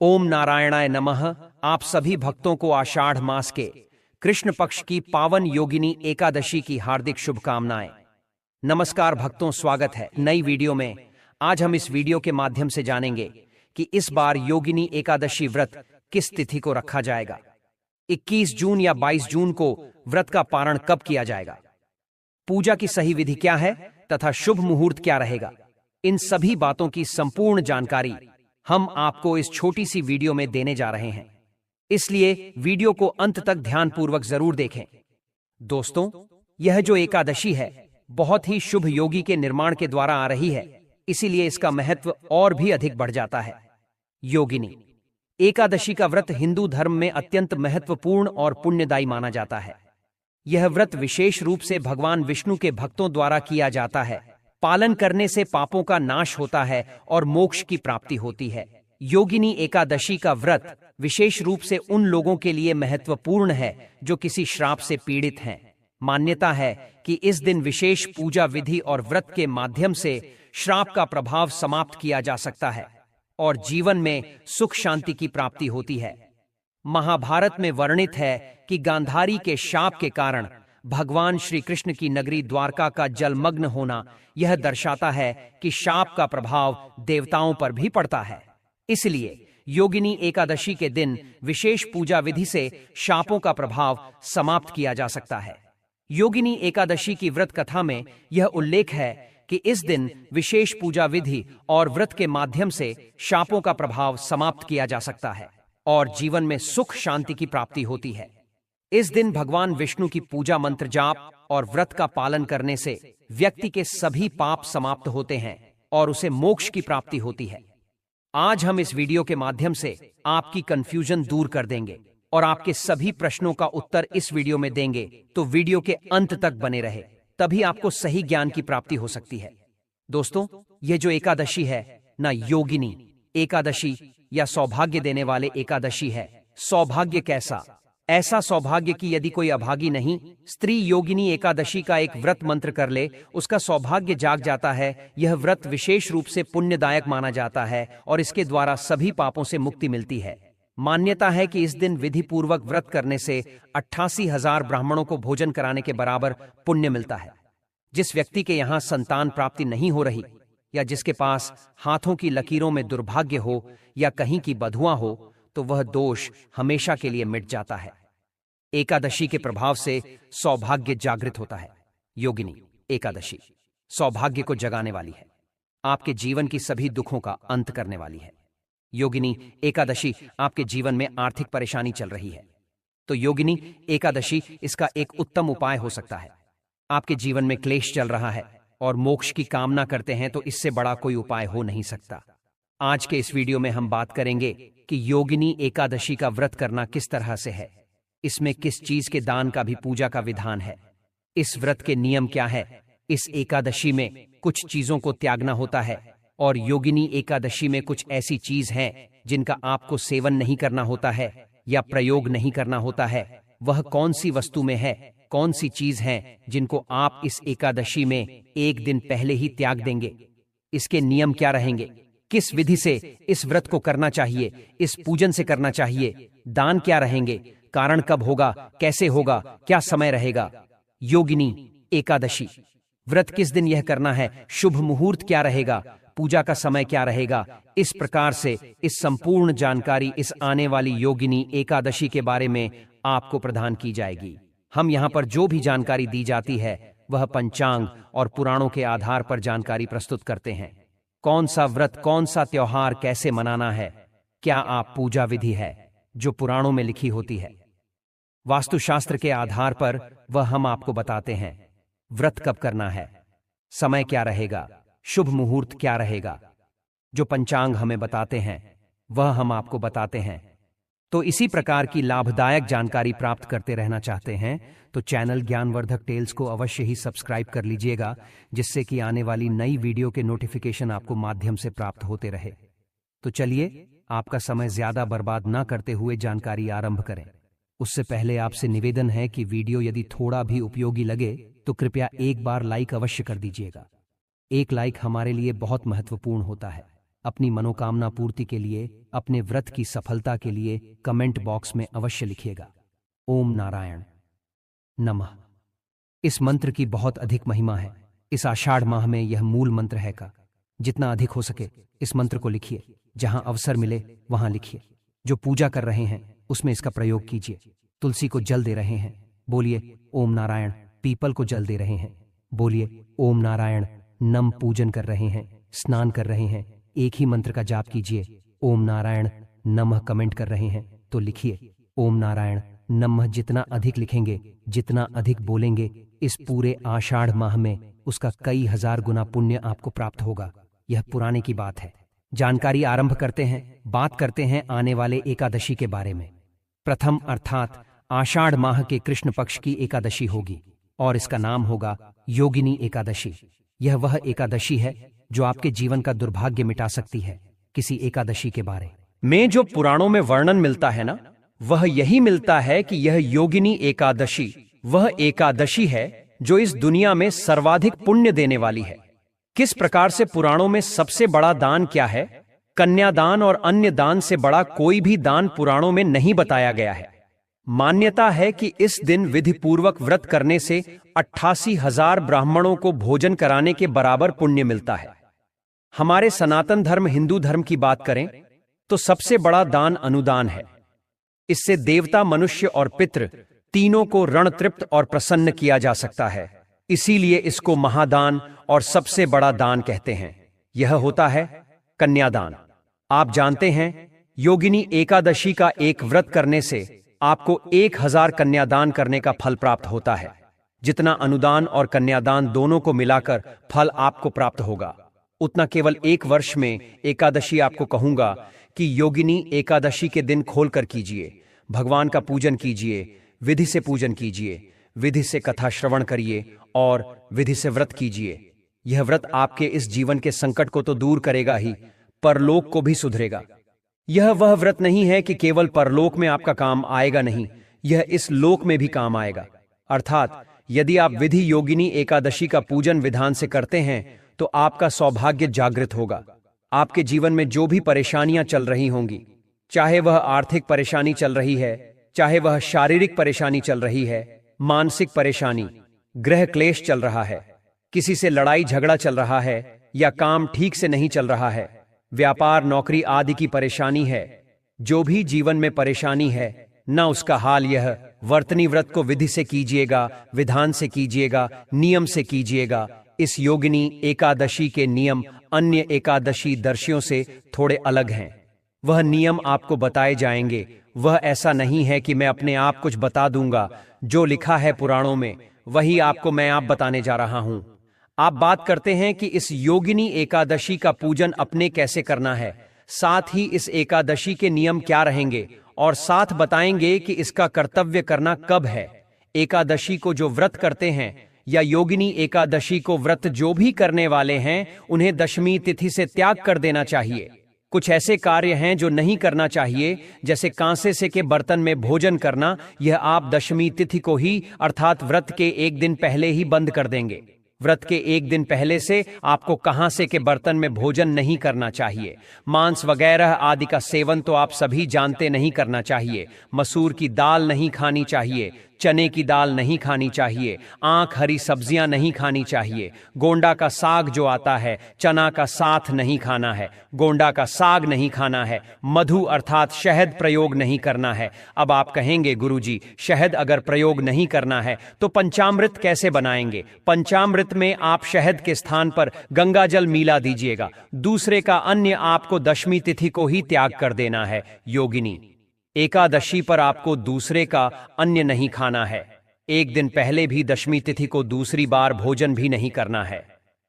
ओम नारायणाय नमः। आप सभी भक्तों को आषाढ़ मास के कृष्ण पक्ष की पावन योगिनी एकादशी की हार्दिक शुभकामनाएं। नमस्कार भक्तों, स्वागत है नई वीडियो में। आज हम इस वीडियो के माध्यम से जानेंगे कि इस बार योगिनी एकादशी व्रत किस तिथि को रखा जाएगा, 21 जून या 22 जून को व्रत का पारण कब किया जाएगा, पूजा की सही विधि क्या है तथा शुभ मुहूर्त क्या रहेगा। इन सभी बातों की संपूर्ण जानकारी हम आपको इस छोटी सी वीडियो में देने जा रहे हैं, इसलिए वीडियो को अंत तक ध्यानपूर्वक जरूर देखें। दोस्तों, यह जो एकादशी है बहुत ही शुभ योगी के निर्माण के द्वारा आ रही है, इसीलिए इसका महत्व और भी अधिक बढ़ जाता है। योगिनी एकादशी का व्रत हिंदू धर्म में अत्यंत महत्वपूर्ण और पुण्यदायी माना जाता है। यह व्रत विशेष रूप से भगवान विष्णु के भक्तों द्वारा किया जाता है। पालन करने से पापों का नाश होता है और मोक्ष की प्राप्ति होती है। योगिनी एकादशी का व्रत विशेष रूप से उन लोगों के लिए महत्वपूर्ण है जो किसी श्राप से पीड़ित हैं। मान्यता है कि इस दिन विशेष पूजा विधि और व्रत के माध्यम से श्राप का प्रभाव समाप्त किया जा सकता है और जीवन में सुख शांति की प्राप्ति होती है। महाभारत में वर्णित है कि गांधारी के शाप के कारण भगवान श्री कृष्ण की नगरी द्वारका का जलमग्न होना यह दर्शाता है कि शाप का प्रभाव देवताओं पर भी पड़ता है। इसलिए योगिनी एकादशी के दिन विशेष पूजा विधि से शापों का प्रभाव समाप्त किया जा सकता है। योगिनी एकादशी की व्रत कथा में यह उल्लेख है कि इस दिन विशेष पूजा विधि और व्रत के माध्यम से शापों का प्रभाव समाप्त किया जा सकता है और जीवन में सुख शांति की प्राप्ति होती है। इस दिन भगवान विष्णु की पूजा, मंत्र जाप और व्रत का पालन करने से व्यक्ति के सभी पाप समाप्त होते हैं और उसे मोक्ष की प्राप्ति होती है। आज हम इस वीडियो के माध्यम से आपकी कंफ्यूजन दूर कर देंगे और आपके सभी प्रश्नों का उत्तर इस वीडियो में देंगे, तो वीडियो के अंत तक बने रहे, तभी आपको सही ज्ञान की प्राप्ति हो सकती है। दोस्तों, ये जो एकादशी है ना, योगिनी एकादशी या सौभाग्य देने वाले एकादशी है। सौभाग्य कैसा? ऐसा सौभाग्य कि यदि कोई अभागी नहीं स्त्री योगिनी एकादशी का एक व्रत मंत्र कर ले, उसका सौभाग्य जाग जाता है। यह व्रत विशेष रूप से पुण्यदायक माना जाता है और इसके द्वारा सभी पापों से मुक्ति मिलती है। मान्यता है कि इस दिन विधि पूर्वक व्रत करने से 88,000 ब्राह्मणों को भोजन कराने के बराबर पुण्य मिलता है। जिस व्यक्ति के यहाँ संतान प्राप्ति नहीं हो रही या जिसके पास हाथों की लकीरों में दुर्भाग्य हो या कहीं की बधुआ हो, तो वह दोष हमेशा के लिए मिट जाता है। एकादशी के प्रभाव से सौभाग्य जागृत होता है। योगिनी एकादशी सौभाग्य को जगाने वाली है, आपके जीवन की सभी दुखों का अंत करने वाली है। योगिनी एकादशी आपके जीवन में आर्थिक परेशानी चल रही है तो योगिनी एकादशी इसका एक उत्तम उपाय हो सकता है। आपके जीवन में क्लेश चल रहा है और मोक्ष की कामना करते हैं तो इससे बड़ा कोई उपाय हो नहीं सकता। आज के इस वीडियो में हम बात करेंगे कि योगिनी एकादशी का व्रत करना किस तरह से है, इसमें किस चीज के दान का भी पूजा का विधान है, इस व्रत के नियम क्या है, इस एकादशी में कुछ चीजों को त्यागना होता है और योगिनी एकादशी में कुछ ऐसी चीज हैं जिनका आपको सेवन नहीं करना होता है या प्रयोग नहीं करना होता है। वह कौन सी वस्तु में है, कौन सी चीज है जिनको आप इस एकादशी में एक दिन पहले ही त्याग देंगे, इसके नियम क्या रहेंगे, किस विधि से इस व्रत को करना चाहिए, इस पूजन से करना चाहिए, दान क्या रहेंगे, कारण कब होगा, कैसे होगा, क्या समय रहेगा। योगिनी एकादशी व्रत किस दिन यह करना है, शुभ मुहूर्त क्या रहेगा, पूजा का समय क्या रहेगा। इस प्रकार से इस संपूर्ण जानकारी इस आने वाली योगिनी एकादशी के बारे में आपको प्रदान की जाएगी। हम यहाँ पर जो भी जानकारी दी जाती है वह पंचांग और पुराणों के आधार पर जानकारी प्रस्तुत करते हैं। कौन सा व्रत, कौन सा त्योहार कैसे मनाना है, क्या आप पूजा विधि है जो पुराणों में लिखी होती है, वास्तुशास्त्र के आधार पर वह हम आपको बताते हैं। व्रत कब करना है, समय क्या रहेगा, शुभ मुहूर्त क्या रहेगा, जो पंचांग हमें बताते हैं वह हम आपको बताते हैं। तो इसी प्रकार की लाभदायक जानकारी प्राप्त करते रहना चाहते हैं तो चैनल ज्ञानवर्धक टेल्स को अवश्य ही सब्सक्राइब कर लीजिएगा, जिससे कि आने वाली नई वीडियो के नोटिफिकेशन आपको माध्यम से प्राप्त होते रहे। तो चलिए, आपका समय ज्यादा बर्बाद ना करते हुए जानकारी आरंभ करें। उससे पहले आपसे निवेदन है कि वीडियो यदि थोड़ा भी उपयोगी लगे तो कृपया एक बार लाइक अवश्य कर दीजिएगा। एक लाइक हमारे लिए बहुत महत्वपूर्ण होता है। अपनी मनोकामना पूर्ति के लिए, अपने व्रत की सफलता के लिए कमेंट बॉक्स में अवश्य लिखिएगा। ओम नारायण नमः। इस मंत्र की बहुत अधिक महिमा है। इस आषाढ़ माह में यह मूल मंत्र है का जितना अधिक हो सके इस मंत्र को लिखिए। जहां अवसर मिले वहां लिखिए। जो पूजा कर रहे हैं उसमें इसका प्रयोग कीजिए। तुलसी को जल दे रहे हैं, बोलिए ओम नारायण। पीपल को जल दे रहे हैं, बोलिए ओम नारायण। नम पूजन कर रहे हैं, स्नान कर रहे हैं, एक ही मंत्र का जाप कीजिए, ओम नारायण नमः। कमेंट कर रहे हैं तो लिखिए ओम नारायण नमः। जितना अधिक लिखेंगे, जितना अधिक बोलेंगे, इस पूरे आषाढ़ माह में उसका कई हजार गुना पुण्य आपको प्राप्त होगा। यह पुराने की बात है। जानकारी आरंभ करते हैं। बात करते हैं आने वाले एकादशी के बारे में। प्रथम अर्थात आषाढ़ माह के कृष्ण पक्ष की एकादशी होगी और इसका नाम होगा योगिनी एकादशी। यह वह एकादशी है जो आपके जीवन का दुर्भाग्य मिटा सकती है। किसी एकादशी के बारे में जो पुराणों में वर्णन मिलता है ना, वह यही मिलता है कि यह योगिनी एकादशी वह एकादशी है जो इस दुनिया में सर्वाधिक पुण्य देने वाली है। किस प्रकार से पुराणों में सबसे बड़ा दान क्या है? कन्यादान और अन्य दान से बड़ा कोई भी दान पुराणों में नहीं बताया गया है। मान्यता है कि इस दिन विधि पूर्वक व्रत करने से 88,000 ब्राह्मणों को भोजन कराने के बराबर पुण्य मिलता है। हमारे सनातन धर्म हिंदू धर्म की बात करें तो सबसे बड़ा दान अनुदान है। इससे देवता, मनुष्य और पितृ तीनों को ऋण तृप्त और प्रसन्न किया जा सकता है। इसीलिए इसको महादान और सबसे बड़ा दान कहते हैं। यह होता है कन्यादान। आप जानते हैं योगिनी एकादशी का एक व्रत करने से आपको 1000 कन्यादान करने का फल प्राप्त होता है। जितना अनुदान और कन्यादान दोनों को मिलाकर फल आपको प्राप्त होगा, उतना केवल एक वर्ष में एकादशी आपको कहूंगा कि योगिनी एकादशी के दिन खोलकर कीजिए। भगवान का पूजन कीजिए, विधि से पूजन कीजिए, विधि से कथा श्रवण करिए और विधि से व्रत कीजिए। यह व्रत आपके इस जीवन के संकट को तो दूर करेगा ही, परलोक को भी सुधरेगा। यह वह व्रत नहीं है कि केवल परलोक में आपका काम आएगा, नहीं, यह इस लोक में भी काम आएगा। अर्थात यदि आप विधि योगिनी एकादशी का पूजन विधान से करते हैं तो आपका सौभाग्य जागृत होगा। आपके जीवन में जो भी परेशानियां चल रही होंगी, चाहे वह आर्थिक परेशानी चल रही है, चाहे वह शारीरिक परेशानी चल रही है, मानसिक परेशानी, गृह क्लेश चल रहा है, किसी से लड़ाई झगड़ा चल रहा है या काम ठीक से नहीं चल रहा है, व्यापार नौकरी आदि की परेशानी है, जो भी जीवन में परेशानी है ना, उसका हाल यह वर्तनी व्रत को विधि से कीजिएगा, विधान से कीजिएगा, नियम से कीजिएगा। इस योगिनी एकादशी के नियम अन्य एकादशी दर्शियों से थोड़े अलग हैं। वह नियम आपको बताए जाएंगे। वह ऐसा नहीं है कि मैं अपने आप कुछ बता दूंगा। जो लिखा है पुराणों में वही आपको मैं आप बताने जा रहा हूं। आप बात करते हैं कि इस योगिनी एकादशी का पूजन अपने कैसे करना है, साथ ही इस एकादशी के नियम क्या रहेंगे और साथ बताएंगे कि इसका कर्तव्य करना कब है। एकादशी को जो व्रत करते हैं या योगिनी एकादशी को व्रत जो भी करने वाले हैं, उन्हें दशमी तिथि से त्याग कर देना चाहिए। कुछ ऐसे कार्य हैं जो नहीं करना चाहिए, जैसे कांसे से के बर्तन में भोजन करना। यह आप दशमी तिथि को ही अर्थात व्रत के एक दिन पहले ही बंद कर देंगे। व्रत के एक दिन पहले से आपको कांसे के बर्तन में भोजन नहीं करना चाहिए। मांस वगैरह आदि का सेवन तो आप सभी जानते नहीं करना चाहिए। मसूर की दाल नहीं खानी चाहिए, चने की दाल नहीं खानी चाहिए, आंख हरी सब्जियां नहीं खानी चाहिए। गोंडा का साग जो आता है, चना का साथ नहीं खाना है, गोंडा का साग नहीं खाना है। मधु अर्थात शहद प्रयोग नहीं करना है। अब आप कहेंगे गुरुजी, शहद अगर प्रयोग नहीं करना है तो पंचामृत कैसे बनाएंगे? पंचामृत में आप शहद के स्थान पर गंगा जल मिला दीजिएगा। दूसरे का अन्य आपको दशमी तिथि को ही त्याग कर देना है। योगिनी एकादशी पर आपको दूसरे का अन्य नहीं खाना है। एक दिन पहले भी दशमी तिथि को दूसरी बार भोजन भी नहीं करना है।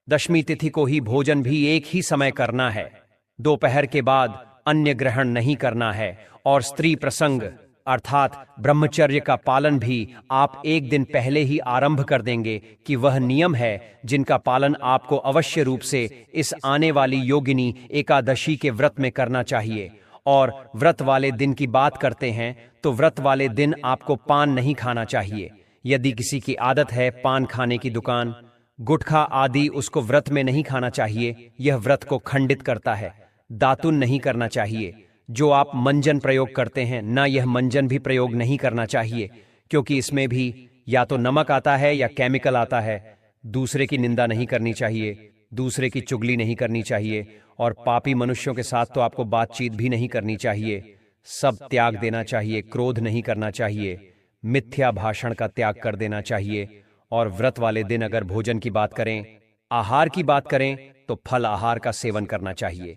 दशमी तिथि को ही भोजन भी एक ही समय करना है। दोपहर के बाद अन्य ग्रहण नहीं करना है और स्त्री प्रसंग अर्थात ब्रह्मचर्य का पालन भी आप एक दिन पहले ही आरंभ कर देंगे कि वह नियम है जिनका पालन आपको अवश्य रूप से इस आने वाली योगिनी एकादशी के व्रत में करना चाहिए। और व्रत वाले दिन की बात करते हैं तो व्रत वाले दिन आपको पान नहीं खाना चाहिए। यदि किसी की आदत है पान खाने की, दुकान, गुटखा आदि, उसको व्रत में नहीं खाना चाहिए। यह व्रत को खंडित करता है। दातुन नहीं करना चाहिए। जो आप मंजन प्रयोग करते हैं ना, यह मंजन भी प्रयोग नहीं करना चाहिए, क्योंकि इसमें भी या तो नमक आता है या केमिकल आता है। दूसरे की निंदा नहीं करनी चाहिए, दूसरे की चुगली नहीं करनी चाहिए, और पापी मनुष्यों के साथ तो आपको बातचीत भी नहीं करनी चाहिए। सब त्याग देना चाहिए, क्रोध नहीं करना चाहिए, मिथ्या भाषण का त्याग कर देना चाहिए। और व्रत वाले दिन अगर भोजन की बात करें, आहार की बात करें, तो फल आहार का सेवन करना चाहिए।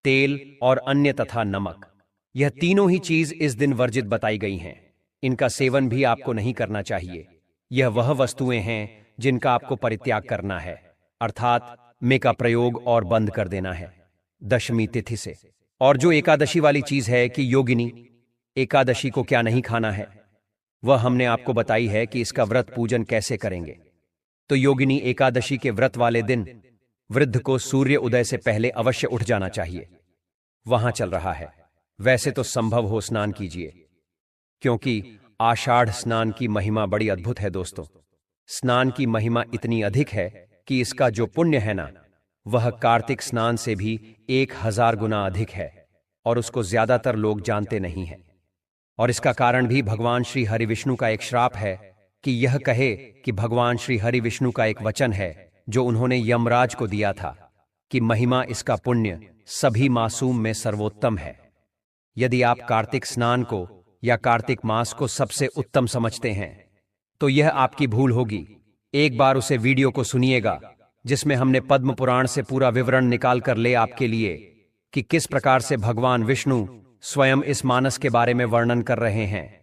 तेल और अन्य तथा नमक, यह तीनों ही चीज इस दिन वर्जित बताई गई हैं। इनका सेवन भी आपको नहीं करना चाहिए। यह वह वस्तुएं हैं जिनका आपको परित्याग करना है, अर्थात में का प्रयोग और बंद कर देना है दशमी तिथि से। और जो एकादशी वाली चीज है कि योगिनी एकादशी को क्या नहीं खाना है, वह हमने आपको बताई है कि इसका व्रत पूजन कैसे करेंगे। तो योगिनी एकादशी के व्रत वाले दिन वृद्ध को सूर्य उदय से पहले अवश्य उठ जाना चाहिए। वहां चल रहा है, वैसे तो संभव हो स्नान कीजिए, क्योंकि आषाढ़ स्नान की महिमा बड़ी अद्भुत है दोस्तों। स्नान की महिमा इतनी अधिक है कि इसका जो पुण्य है ना, वह कार्तिक स्नान से भी 1000 गुना अधिक है, और उसको ज्यादातर लोग जानते नहीं हैं। और इसका कारण भी भगवान श्री हरि विष्णु का एक श्राप है कि यह कहे कि भगवान श्री हरि विष्णु का एक वचन है जो उन्होंने यमराज को दिया था कि महिमा इसका पुण्य सभी मासूम में सर्वोत्तम है। यदि आप कार्तिक स्नान को या कार्तिक मास को सबसे उत्तम समझते हैं तो यह आपकी भूल होगी। एक बार उसे वीडियो को सुनिएगा जिसमें हमने पद्म पुराण से पूरा विवरण निकाल कर ले आपके लिए कि किस प्रकार से भगवान विष्णु स्वयं इस मानस के बारे में वर्णन कर रहे हैं,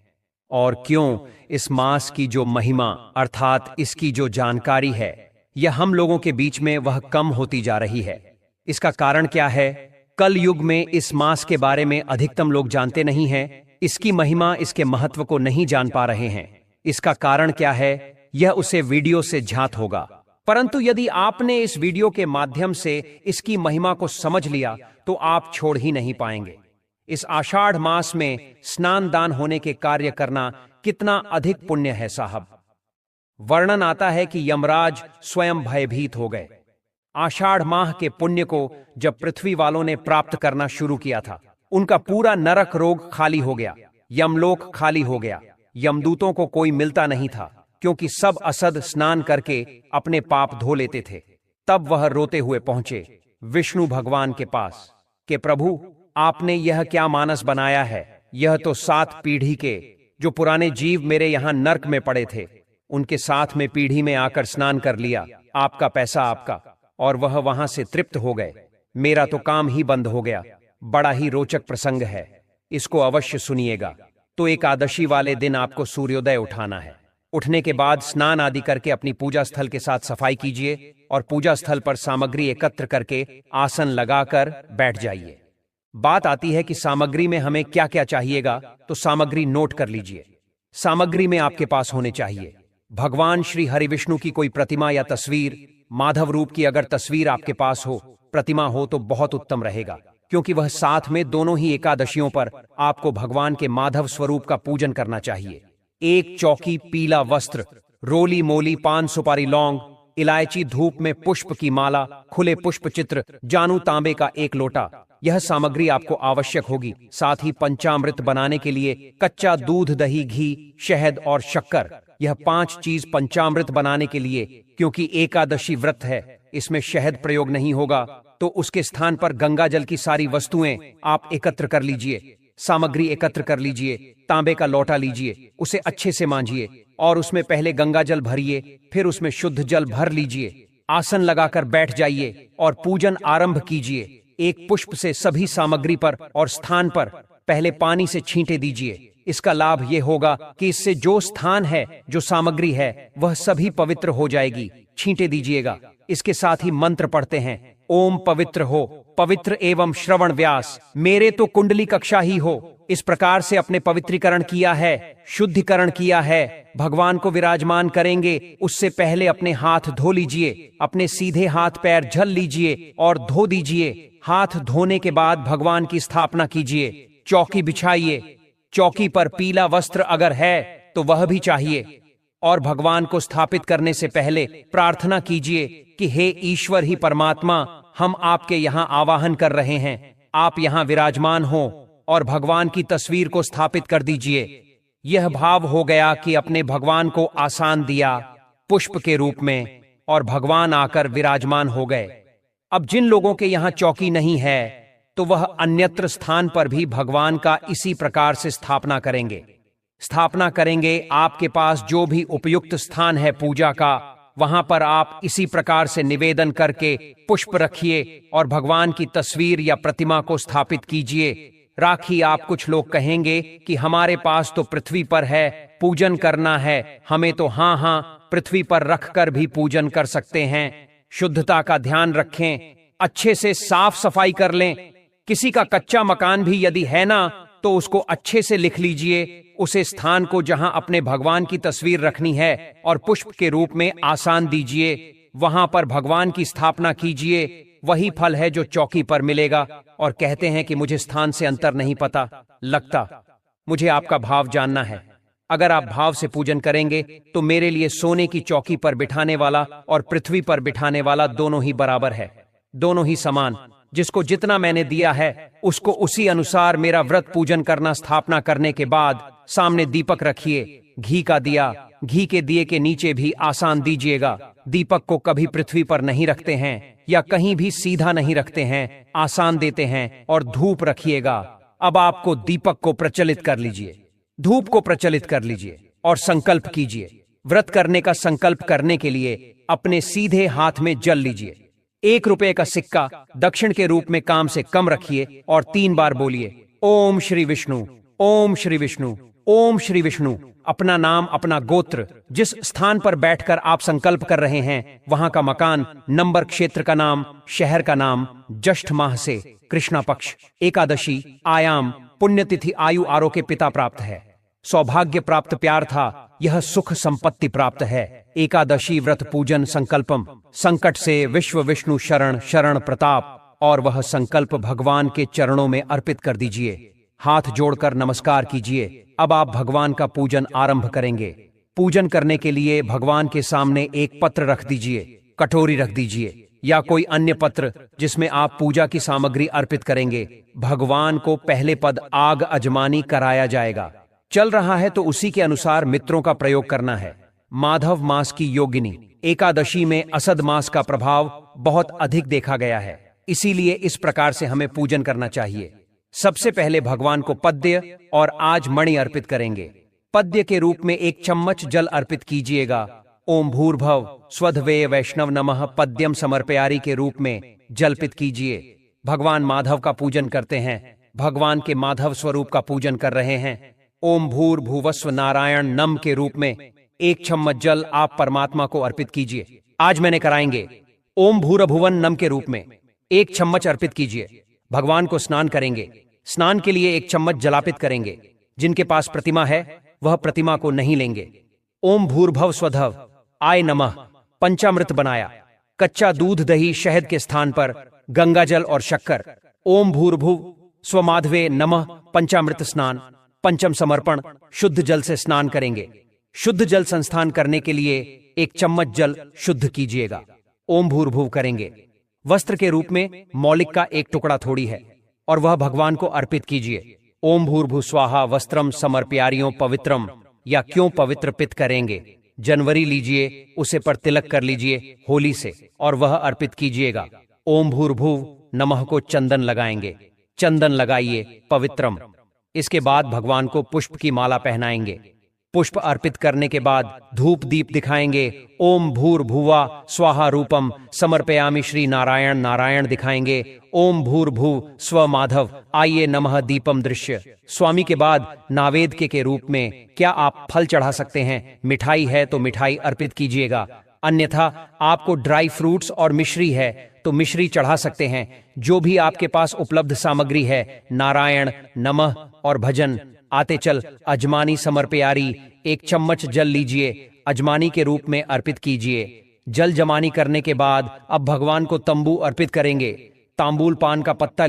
और क्यों इस मास की जो महिमा अर्थात इसकी जो जानकारी है यह हम लोगों के बीच में वह कम होती जा रही है। इसका कारण क्या है? कल युग में इस मास के बारे में अधिकतम लोग जानते नहीं हैं, इसकी महिमा इसके महत्व को नहीं जान पा रहे हैं। इसका कारण क्या है? यह उसे वीडियो से ज्ञात होगा। परंतु यदि आपने इस वीडियो के माध्यम से इसकी महिमा को समझ लिया तो आप छोड़ ही नहीं पाएंगे। इस आषाढ़ मास में स्नान दान होने के कार्य करना कितना अधिक पुण्य है साहब। वर्णन आता है कि यमराज स्वयं भयभीत हो गए। आषाढ़ माह के पुण्य को जब पृथ्वी वालों ने प्राप्त करना शुरू किया था, उनका पूरा नरक रोग खाली हो गया, यमलोक खाली हो गया। यमदूतों को कोई मिलता नहीं था, क्योंकि सब असद स्नान करके अपने पाप धो लेते थे। तब वह रोते हुए पहुंचे विष्णु भगवान के पास कि प्रभु, आपने यह क्या मानस बनाया है? यह तो 7 पीढ़ी के जो पुराने जीव मेरे यहां नर्क में पड़े थे, उनके साथ में पीढ़ी में आकर स्नान कर लिया। आपका पैसा आपका, और वह वहां से तृप्त हो गए। मेरा तो काम ही बंद हो गया। बड़ा ही रोचक प्रसंग है, इसको अवश्य सुनिएगा। तो एकादशी वाले दिन आपको सूर्योदय उठाना है। उठने के बाद स्नान आदि करके अपनी पूजा स्थल के साथ सफाई कीजिए और पूजा स्थल पर सामग्री एकत्र करके आसन लगाकर बैठ जाइए। बात आती है कि सामग्री में हमें क्या क्या चाहिएगा, तो सामग्री नोट कर लीजिए। सामग्री में आपके पास होने चाहिए भगवान श्री हरि विष्णु की कोई प्रतिमा या तस्वीर, माधव रूप की अगर तस्वीर आपके पास हो, प्रतिमा हो तो बहुत उत्तम रहेगा, क्योंकि वह साथ में दोनों ही एकादशियों पर आपको भगवान के माधव स्वरूप का पूजन करना चाहिए। 1 चौकी पीला वस्त्र, रोली मोली पान सुपारी लौंग, इलायची धूप में पुष्प की माला, खुले पुष्प चित्र, जानू तांबे का 1 लोटा, यह सामग्री आपको आवश्यक होगी। साथ ही पंचामृत बनाने के लिए कच्चा दूध, दही, घी, शहद और शक्कर, यह 5 चीज पंचामृत बनाने के लिए, क्योंकि एकादशी व्रत है, इसमें शहद प्रयोग नहीं होगा, तो उसके स्थान पर गंगा जल की सारी वस्तुएं आप एकत्र कर लीजिए। सामग्री एकत्र कर लीजिए। तांबे का लोटा लीजिए, उसे अच्छे से मांजिए और उसमें पहले गंगा जल भरिए, फिर उसमें शुद्ध जल भर लीजिए। आसन लगाकर बैठ जाइए और पूजन आरंभ कीजिए। 1 पुष्प से सभी सामग्री पर और स्थान पर पहले पानी से छींटे दीजिए। इसका लाभ यह होगा कि इससे जो स्थान है, जो सामग्री है, वह सभी पवित्र हो जाएगी। छींटे दीजिएगा। इसके साथ ही मंत्र पढ़ते हैं, ओम पवित्र हो, पवित्र एवं श्रवण व्यास, मेरे तो कुंडली कक्षा ही हो। इस प्रकार से अपने पवित्रीकरण किया है, शुद्धिकरण किया है। भगवान को विराजमान करेंगे, उससे पहले अपने हाथ धो लीजिए। अपने सीधे हाथ पैर झल लीजिए और धो दीजिए। हाथ धोने के बाद भगवान की स्थापना कीजिए। चौकी बिछाइए। चौकी पर पीला वस्त्र अगर है तो वह भी चाहिए। और भगवान को स्थापित करने से पहले प्रार्थना कीजिए कि हे ईश्वर ही परमात्मा, हम आपके यहाँ आवाहन कर रहे हैं। आप यहाँ विराजमान हो और भगवान की तस्वीर को स्थापित कर दीजिए। यह भाव हो गया कि अपने भगवान को आसान दिया पुष्प के रूप में और भगवान आकर विराजमान हो गए। अब जिन लोगों के यहाँ चौकी नहीं है तो वह अन्यत्र स्थान पर भी भगवान का इसी प्रकार से स्थापना करेंगे। आपके पास जो भी उपयुक्त स्थान है पूजा का, वहां पर आप इसी प्रकार से निवेदन करके पुष्प रखिए और भगवान की तस्वीर या प्रतिमा को स्थापित कीजिए। राखी आप कुछ लोग कहेंगे कि हमारे पास तो पृथ्वी पर है, पूजन करना है हमें तो। हाँ, पृथ्वी पर रखकर भी पूजन कर सकते हैं। शुद्धता का ध्यान रखें, अच्छे से साफ सफाई कर लें। किसी का कच्चा मकान भी यदि है ना तो उसको अच्छे से लिख लीजिए, उसे स्थान को जहां अपने भगवान की तस्वीर रखनी है और पुष्प के रूप में आसान दीजिए, वहां पर भगवान की स्थापना कीजिए। वही फल है जो चौकी पर मिलेगा। और कहते हैं कि मुझे स्थान से अंतर नहीं पता लगता। मुझे आपका भाव जानना है। अगर आप भाव से पूजन करेंगे तो मेरे लिए सोने की चौकी पर बिठाने वाला और पृथ्वी पर बिठाने वाला दोनों ही बराबर है, दोनों ही समान। जिसको जितना मैंने दिया है उसको उसी अनुसार मेरा व्रत पूजन करना। स्थापना करने के बाद सामने दीपक रखिए, घी का दिया, घी के दिए के नीचे भी आसान दीजिएगा। दीपक को कभी पृथ्वी पर नहीं रखते हैं या कहीं भी सीधा नहीं रखते हैं, आसान देते हैं। और धूप रखिएगा। अब आपको दीपक को प्रचलित कर लीजिए, धूप को प्रचलित कर लीजिए और संकल्प कीजिए। व्रत करने का संकल्प करने के लिए अपने सीधे हाथ में जल लीजिए। 1 रुपए का सिक्का दक्षिण के रूप में काम से कम रखिए और 3 बार बोलिए ओम श्री विष्णु, ओम श्री विष्णु, ओम श्री विष्णु। अपना नाम, अपना गोत्र, जिस स्थान पर बैठकर आप संकल्प कर रहे हैं वहां का मकान, नंबर, क्षेत्र का नाम, शहर का नाम, ज्येष्ठ माह से, कृष्णा पक्ष, एकादशी, आयाम, पुण्यतिथि, आयु, आरोग्य, पिता प्राप्त है, सौभाग्य प्राप्त, प्यार था, यह सुख संपत्ति प्राप्त है। एकादशी व्रत पूजन संकल्पम, संकट से विश्व विष्णु शरण, शरण प्रताप। और वह संकल्प भगवान के चरणों में अर्पित कर दीजिए। हाथ जोड़कर नमस्कार कीजिए। अब आप भगवान का पूजन आरंभ करेंगे। पूजन करने के लिए भगवान के सामने एक पत्र रख दीजिए, कटोरी रख दीजिए या कोई अन्य पत्र जिसमें आप पूजा की सामग्री अर्पित करेंगे। भगवान को पहले पद आग अजमानी कराया जाएगा। चल रहा है तो उसी के अनुसार मित्रों का प्रयोग करना है। माधव मास की योगिनी एकादशी में असद मास का प्रभाव बहुत अधिक देखा गया है, इसीलिए इस प्रकार से हमें पूजन करना चाहिए। सबसे पहले भगवान को पद्य और आज मणि अर्पित करेंगे। पद्य के रूप में 1 चम्मच जल अर्पित कीजिएगा। ओम भूर्भव स्वधवे वैष्णव नमः पद्यम समर्पयारी के रूप में जलपित कीजिए। भगवान माधव का पूजन करते हैं, भगवान के माधव स्वरूप का पूजन कर रहे हैं। ओम भूर्भुवस्व नारायण नम के रूप में 1 चम्मच जल आप परमात्मा को अर्पित कीजिए। आज मैंने कराएंगे। ओम भूरभुवन नम के रूप में 1 चम्मच अर्पित कीजिए। भगवान को स्नान करेंगे। स्नान के लिए 1 चम्मच जलापित करेंगे। जिनके पास प्रतिमा है वह प्रतिमा को नहीं लेंगे। ओम भूर्भव स्वधव आय नमः पंचामृत बनाया। कच्चा दूध, दही, शहद के स्थान पर गंगाजल और शक्कर। ओम भूर्भुव स्वमाधवे नमः पंचामृत स्नान, पंचम समर्पण। शुद्ध जल से स्नान करेंगे। शुद्ध जल संस्थान करने के लिए 1 चम्मच जल शुद्ध कीजिएगा। ओम भूर्भुव करेंगे। वस्त्र के रूप में मौलिक का 1 टुकड़ा थोड़ी है और वह भगवान को अर्पित कीजिए। ओम भूर्भुव स्वाहा वस्त्रम समर्प्यारियों पवित्रम, या क्यों पवित्र पित करेंगे। जनवरी लीजिए, उसे पर तिलक कर लीजिए होली से और वह अर्पित कीजिएगा। ओम भूर्भुव नमः को चंदन लगाएंगे। चंदन लगाइए पवित्रम। इसके बाद भगवान को पुष्प की माला पहनाएंगे। पुष्प अर्पित करने के बाद धूप दीप दिखाएंगे। ओम भूर्भुवा स्वाहा रूपम समर्पयामि श्री नारायण, नारायण दिखाएंगे। ओम भूर्भुव स्व माधव आइए नमः दीपम दृश्य। स्वामी के बाद नावेद्य के रूप में क्या आप फल चढ़ा सकते हैं। मिठाई है तो मिठाई अर्पित कीजिएगा, अन्यथा आपको ड्राई फ्रूट्स और मिश्री है तो मिश्री चढ़ा सकते हैं। जो भी आपके पास उपलब्ध सामग्री है, नारायण नमः और भजन। आते चल अजमानी समर्पयारी 1 चम्मच जल लीजिए, अजमानी के रूप में अर्पित कीजिए। जल जमानी करने के बाद अब भगवान को तंबू अर्पित करेंगे। तांबूल पान का पत्ता